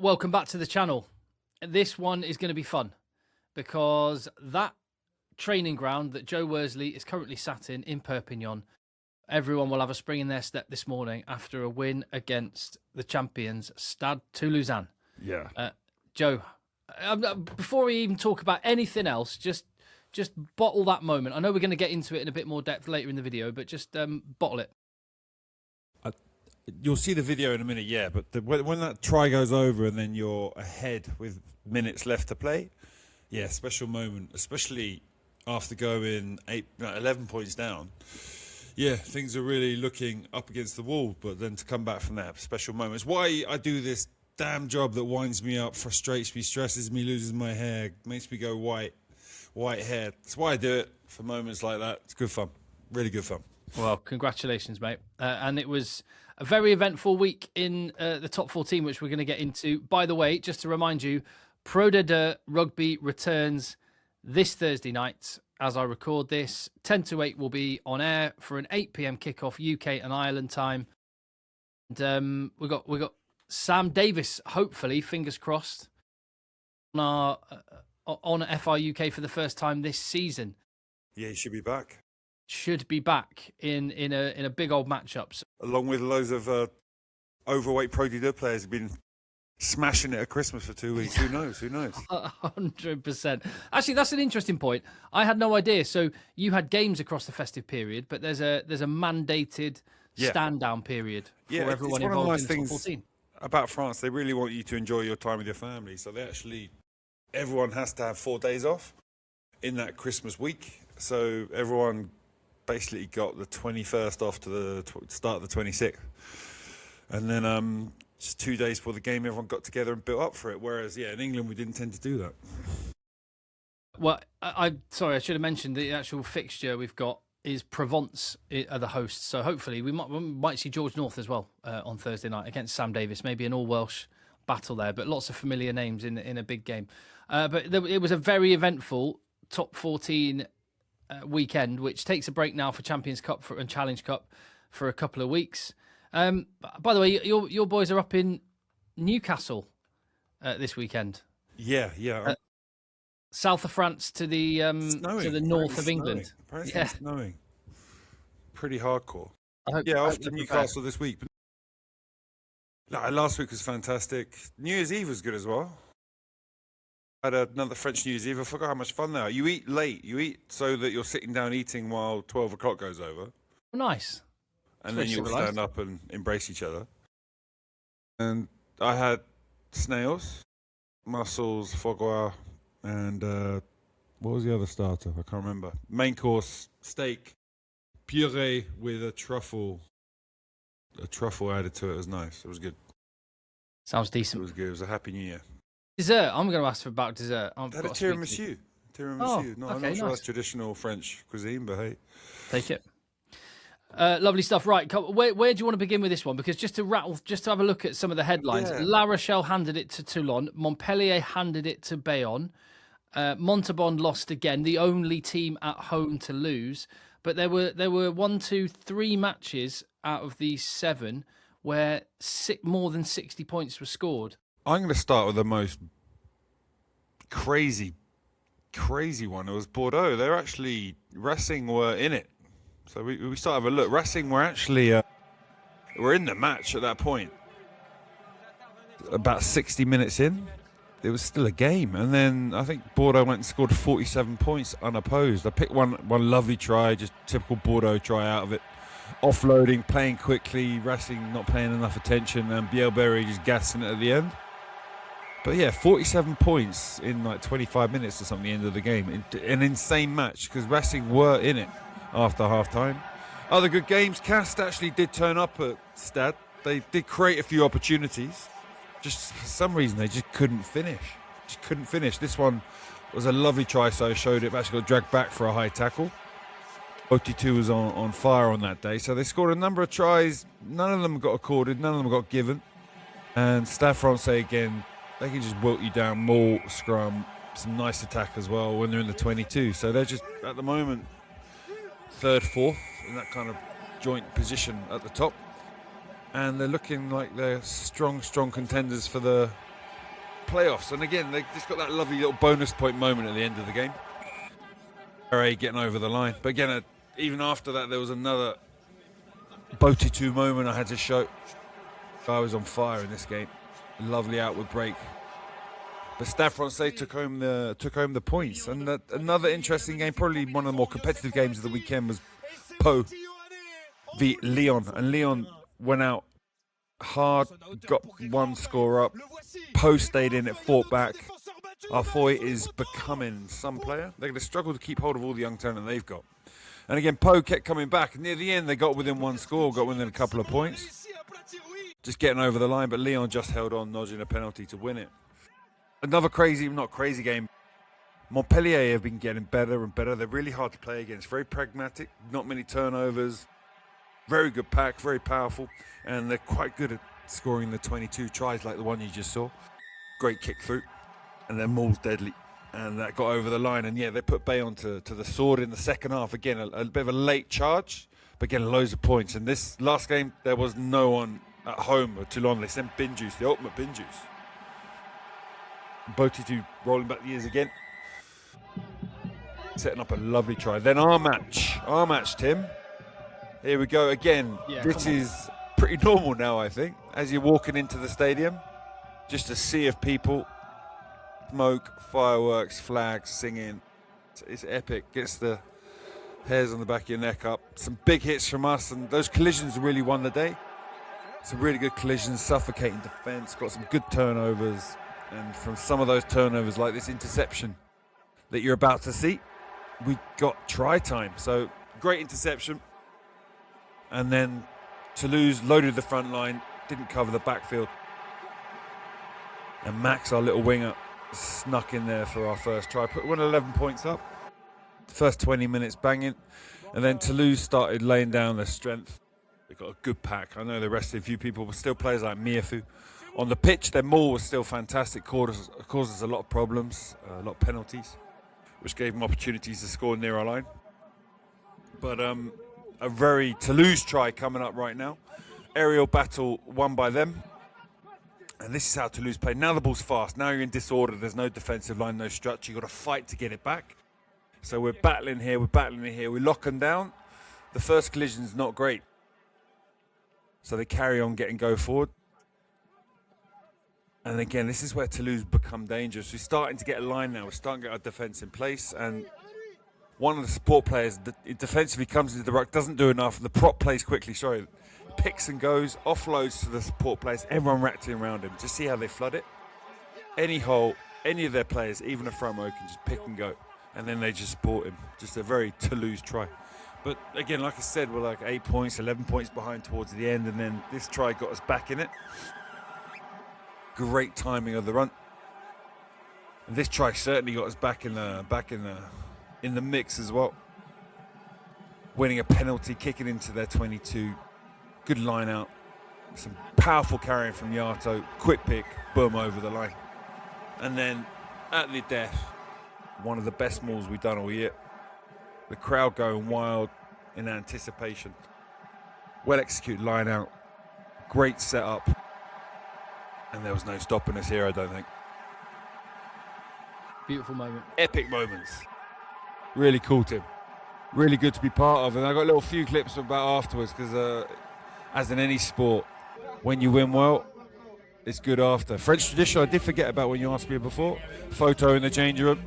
Welcome back to the channel. This one is going to be fun because that training ground that Joe Worsley is currently sat in Perpignan, everyone will have a spring in their step this morning after a win against the champions, Stade Toulouse. Yeah. Joe, before we even talk about anything else, just bottle that moment. I know we're going to get into it in a bit more depth later in the video, but just bottle it. You'll see the video in a minute, yeah, but when that try goes over and then you're ahead with minutes left to play, yeah, special moment, especially after going 11 points down. Yeah, things are really looking up against the wall, but then to come back from that, special moment. It's why I do this damn job that winds me up, frustrates me, stresses me, loses my hair, makes me go white hair. That's why I do it, for moments like that. It's good fun, really good fun. Well, congratulations, mate. And it was a very eventful week in the top 14, which we're going to get into. By the way, just to remind you, Pro D2 Rugby returns this Thursday night as I record this. 10 to 8 will be on air for an 8 p.m. kickoff UK and Ireland time. And we got Sam Davis, hopefully, fingers crossed, on FR UK for the first time this season. Yeah, he should be back. Should be back in a big old matchup. So, along with loads of overweight Pro D2 players who've been smashing it at Christmas for 2 weeks. Who knows? 100%. Actually, that's an interesting point. I had no idea. So you had games across the festive period, but there's a mandated stand down period for everyone involved in the top 14. About France, they really want you to enjoy your time with your family. So everyone has to have 4 days off in that Christmas week. So everyone basically got the 21st off to the start of the 26th. And then just 2 days before the game, everyone got together and built up for it. Whereas, in England, we didn't tend to do that. Well, sorry, I should have mentioned the actual fixture we've got is Provence are the hosts. So hopefully we might see George North as well on Thursday night against Sam Davis. Maybe an all-Welsh battle there, but lots of familiar names in a big game. But it was a very eventful top 14 weekend, which takes a break now for Champions Cup and Challenge Cup for a couple of weeks. By the way, your boys are up in Newcastle this weekend. Yeah. South of France to the north of England. Apparently it's snowing. Pretty hardcore. Off to Newcastle this week. Last week was fantastic. New Year's Eve was good as well. I had another French New Year's Eve. I forgot how much fun they are. You eat late. You eat so that you're sitting down eating while 12 o'clock goes over. Nice. And then you'll stand up and embrace each other. And I had snails, mussels, foie gras, and what was the other starter? I can't remember. Main course, steak, puree with a truffle. A truffle added to it. It was nice. It was good. Sounds decent. It was good. It was a happy New Year. Dessert. I'm going to ask about dessert. I had a tiramisu. I'm not sure that's traditional French cuisine, but hey. Take it. Lovely stuff. Right, where do you want to begin with this one? Because just to have a look at some of the headlines. Yeah. La Rochelle handed it to Toulon. Montpellier handed it to Bayonne. Montauban lost again, the only team at home to lose. But there were 1, 2, 3 matches out of these 7 where more than 60 points were scored. I'm going to start with the most crazy one. It was Bordeaux. They're actually, Racing were in it. So we start to have a look. Racing were actually were in the match at that point. About 60 minutes in, it was still a game. And then I think Bordeaux went and scored 47 points unopposed. I picked one lovely try, just typical Bordeaux try out of it. Offloading, playing quickly, Racing not paying enough attention, and Bielberry just gassing it at the end. But yeah, 47 points in like 25 minutes or something at the end of the game. An insane match because Racing were in it after half-time. Other good games. Cast actually did turn up at Stade. They did create a few opportunities. Just for some reason, they just couldn't finish. This one was a lovely try, so I showed it. Actually got dragged back for a high tackle. OT2 was on fire on that day. So they scored a number of tries. None of them got accorded. None of them got given. And Stade Francais again, they can just wilt you down, maul, scrum, some nice attack as well when they're in the 22. So they're just, at the moment, 3rd, 4th in that kind of joint position at the top. And they're looking like they're strong contenders for the playoffs. And again, they just got that lovely little bonus point moment at the end of the game. Allez getting over the line. But again, even after that, there was another Boaty 2 moment I had to show. I was on fire in this game. Lovely outward break. But Stade Francais took home the points. And another interesting game, probably one of the more competitive games of the weekend, was Pau v Lyon. And Lyon went out hard, got one score up. Pau stayed in it, fought back. Arfoy is becoming some player. They're going to struggle to keep hold of all the young talent they've got. And again, Pau kept coming back. Near the end, they got within one score, got within a couple of points. Just getting over the line, but Lyon just held on, dodging a penalty to win it. Another not crazy game. Montpellier have been getting better and better. They're really hard to play against. Very pragmatic, not many turnovers. Very good pack, very powerful. And they're quite good at scoring the 22 tries like the one you just saw. Great kick through. And their maul's deadly. And that got over the line. And yeah, they put Bayonne to the sword in the second half. Again, a bit of a late charge, but getting loads of points. And this last game, there was no one at home at Toulon. They sent bin juice, the ultimate bin juice. Botitu rolling back the years again. Setting up a lovely try. Then our match, Tim. Here we go again. Yeah, this is pretty normal now, I think. As you're walking into the stadium, just a sea of people. Smoke, fireworks, flags, singing. It's epic. Gets the hairs on the back of your neck up. Some big hits from us, and those collisions really won the day. Some really good collisions, suffocating defence, got some good turnovers. And from some of those turnovers, like this interception that you're about to see, we got try time. So great interception. And then Toulouse loaded the front line, didn't cover the backfield. And Max, our little winger, snuck in there for our first try. Put 11 points up. First 20 minutes banging. And then Toulouse started laying down their strength. They got a good pack. I know they rested a few people, but still players like Miefu. On the pitch, their maul was still fantastic. Caused us a lot of problems, a lot of penalties, which gave them opportunities to score near our line. But a very Toulouse try coming up right now. Aerial battle won by them. And this is how Toulouse play. Now the ball's fast. Now you're in disorder. There's no defensive line, no structure. You've got to fight to get it back. So we're battling here. We lock them down. The first collision's not great. So they carry on getting go forward. And again, this is where Toulouse become dangerous. We're starting to get a line now. We're starting to get our defence in place. And one of the support players defensively comes into the ruck, doesn't do enough. The prop plays quickly, picks and goes, offloads to the support players. Everyone racking around him. Just see how they flood it. Any hole, any of their players, even a front row, can just pick and go. And then they just support him. Just a very Toulouse try. But again, like I said, we're like 8 points, 11 points behind towards the end. And then this try got us back in it. Great timing of the run. And this try certainly got us back in the mix as well. Winning a penalty, kicking into their 22. Good line out. Some powerful carrying from Yato. Quick pick, boom, over the line. And then at the death, one of the best mauls we've done all year. The crowd going wild in anticipation. Well executed line out. Great setup. And there was no stopping us here, I don't think. Beautiful moment. Epic moments. Really cool, Tim. Really good to be part of. And I got a little few clips about afterwards because as in any sport, when you win well, it's good after. French tradition, I did forget about when you asked me before. Photo in the changing room.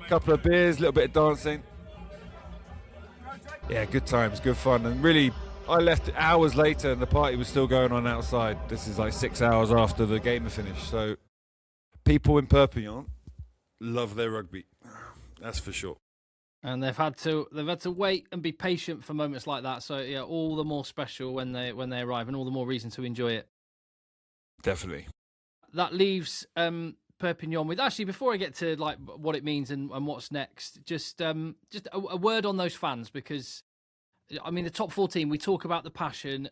Couple of beers, a little bit of dancing. Yeah, good times, good fun. And really, I left hours later and the party was still going on outside. This is like 6 hours after the game had finished. So people in Perpignan love their rugby. That's for sure. And they've had to wait and be patient for moments like that. So yeah, all the more special when they arrive, and all the more reason to enjoy it. Definitely. That leaves Perpignan with, actually, before I get to like what it means and what's next, just a word on those fans, because I mean the top 14, we talk about the passion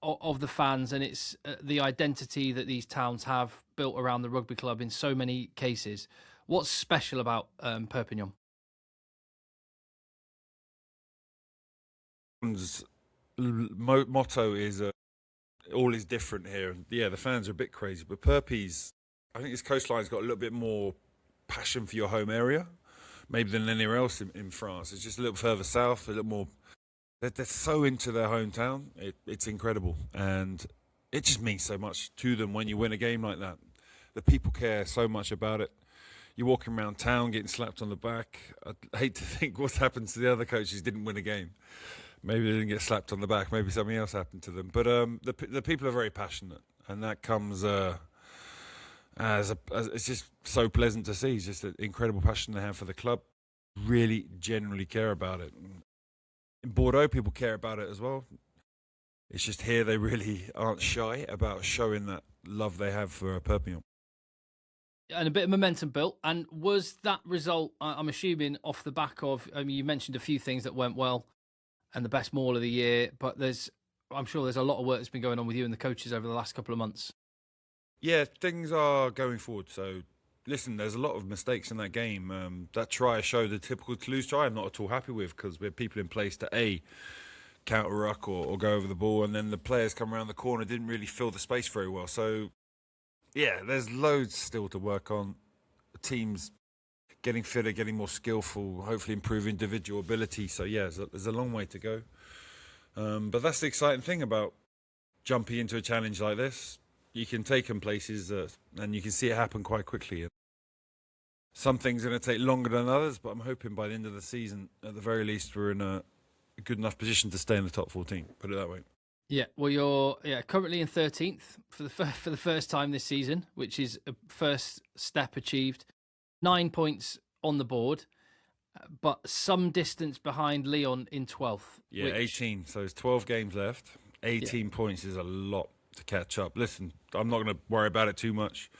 of the fans, and it's the identity that these towns have built around the rugby club in so many cases. What's special about Perpignan? Motto is all is different here, and yeah, the fans are a bit crazy, but Perpy's I think this coastline's got a little bit more passion for your home area, maybe than anywhere else in France. It's just a little further south, a little more. They're so into their hometown. It's incredible, and it just means so much to them when you win a game like that. The people care so much about it. You're walking around town getting slapped on the back. I hate to think what's happened to the other coaches didn't win a game. Maybe they didn't get slapped on the back. Maybe something else happened to them. But the people are very passionate, and that comes as it's just so pleasant to see. It's just an incredible passion they have for the club. Really, genuinely care about it. In Bordeaux, people care about it as well. It's just here they really aren't shy about showing that love they have for Perpignan. And a bit of momentum built. And was that result, I'm assuming, off the back of, I mean, you mentioned a few things that went well and the best maul of the year, but I'm sure there's a lot of work that's been going on with you and the coaches over the last couple of months. Yeah, things are going forward. So, listen, there's a lot of mistakes in that game. That try showed the typical Toulouse try I'm not at all happy with, because we had people in place to counter-ruck or go over the ball, and then the players come around the corner, didn't really fill the space very well. So, yeah, there's loads still to work on. The team's getting fitter, getting more skillful, hopefully improve individual ability. So, yeah, there's a long way to go. But that's the exciting thing about jumping into a challenge like this. You can take them places and you can see it happen quite quickly. Some things are going to take longer than others, but I'm hoping by the end of the season, at the very least, we're in a good enough position to stay in the top 14, put it that way. Yeah, well, you're currently in 13th for the first time this season, which is a first step achieved. 9 points on the board, but some distance behind Lyon in 12th. Yeah, 18. So there's 12 games left. 18 points is a lot to catch up. Listen, I'm not going to worry about it too much.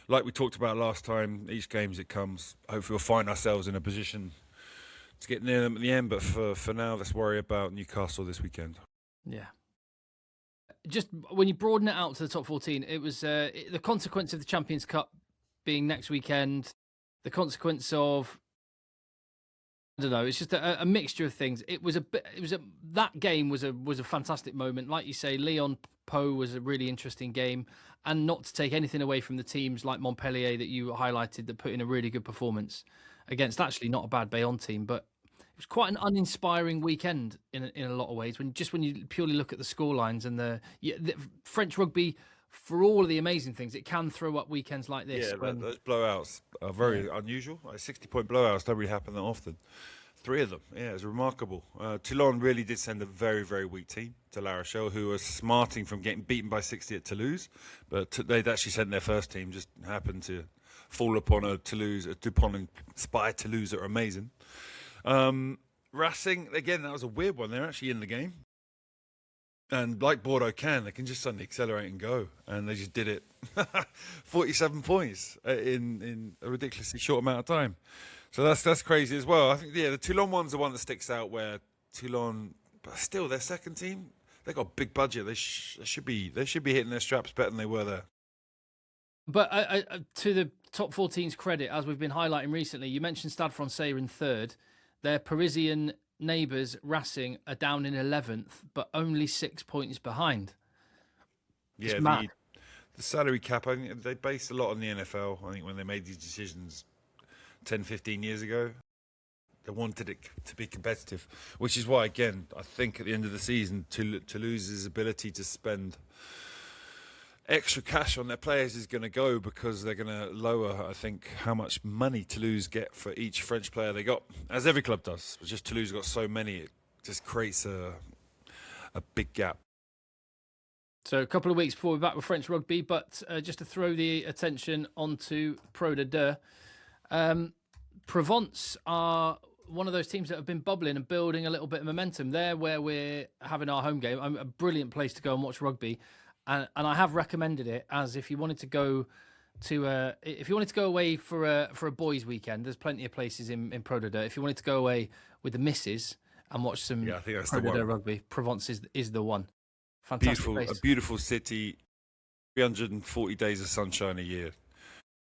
Like we talked about last time, each game as it comes, hopefully we'll find ourselves in a position to get near them at the end. But for now, let's worry about Newcastle this weekend. Yeah. Just when you broaden it out to the top 14, it was the consequence of the Champions Cup being next weekend, the consequence of, I don't know, it's just a mixture of things. That game was a fantastic moment. Like you say, Lyon Po was a really interesting game, and not to take anything away from the teams like Montpellier that you highlighted that put in a really good performance against actually not a bad Bayonne team, but it was quite an uninspiring weekend in a lot of ways. When you purely look at the scorelines and the French rugby, for all of the amazing things, it can throw up weekends like this. Yeah, those blowouts are very unusual. 60-point blowouts don't really happen that often. 3 of them, yeah, it's remarkable. Toulon really did send a very, very weak team to La Rochelle, who were smarting from getting beaten by 60 at Toulouse, but they'd actually sent their first team, just happened to fall upon a Dupont-inspired Toulouse that are amazing. Racing, again, that was a weird one. They're actually in the game. And like Bordeaux they can just suddenly accelerate and go. And they just did it. 47 points in a ridiculously short amount of time. So that's crazy as well. I think, the Toulon one's the one that sticks out, where Toulon, but still, their second team, they got a big budget. They should be hitting their straps better than they were there. But to the top 14's credit, as we've been highlighting recently, you mentioned Stade Francais in third. Their Parisian neighbours, Racing, are down in 11th, but only 6 points behind. Yeah, the salary cap, I think they based a lot on the NFL. I think when they made these decisions 10, 15 years ago, they wanted it to be competitive, which is why, again, I think at the end of the season, Toulouse's ability to spend extra cash on their players is going to go, because they're going to lower, I think, how much money Toulouse get for each French player they got, as every club does. It's just Toulouse got so many, it just creates a big gap. So a couple of weeks before we're back with French rugby, but just to throw the attention onto Pro de Deux, Provence are one of those teams that have been bubbling and building a little bit of momentum. They're where we're having our home game. A brilliant place to go and watch rugby. And I have recommended it as if you wanted to go away for a boys' weekend. There's plenty of places in Pro de Deux. If you wanted to go away with the missus and watch some Pro de Deux rugby, Provence is the one. Fantastic place. A beautiful city, 340 days of sunshine a year.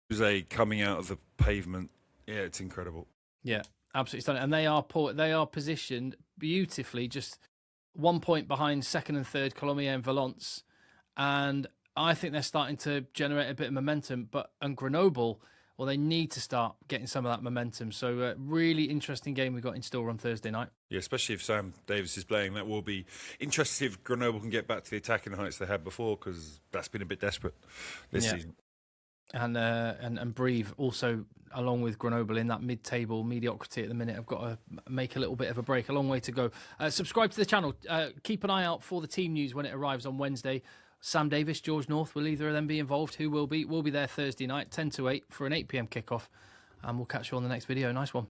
Jose coming out of the pavement. Yeah, it's incredible. Yeah, absolutely stunning. And they are positioned beautifully, just 1 point behind second and third Colomiers and Valence, and I think they're starting to generate a bit of momentum. And Grenoble, well, they need to start getting some of that momentum. So really interesting game we've got in store on Thursday night. Yeah, especially if Sam Davis is playing. That will be interesting if Grenoble can get back to the attacking heights they had before, because that's been a bit desperate this season. And Brive also, along with Grenoble, in that mid-table mediocrity at the minute, have got to make a little bit of a break. A long way to go. Subscribe to the channel. Keep an eye out for the team news when it arrives on Wednesday. Sam Davis, George North, will either of them be involved? Who will be? We'll be there Thursday night, 10 to 8 for an 8 p.m. kickoff. And we'll catch you on the next video. Nice one.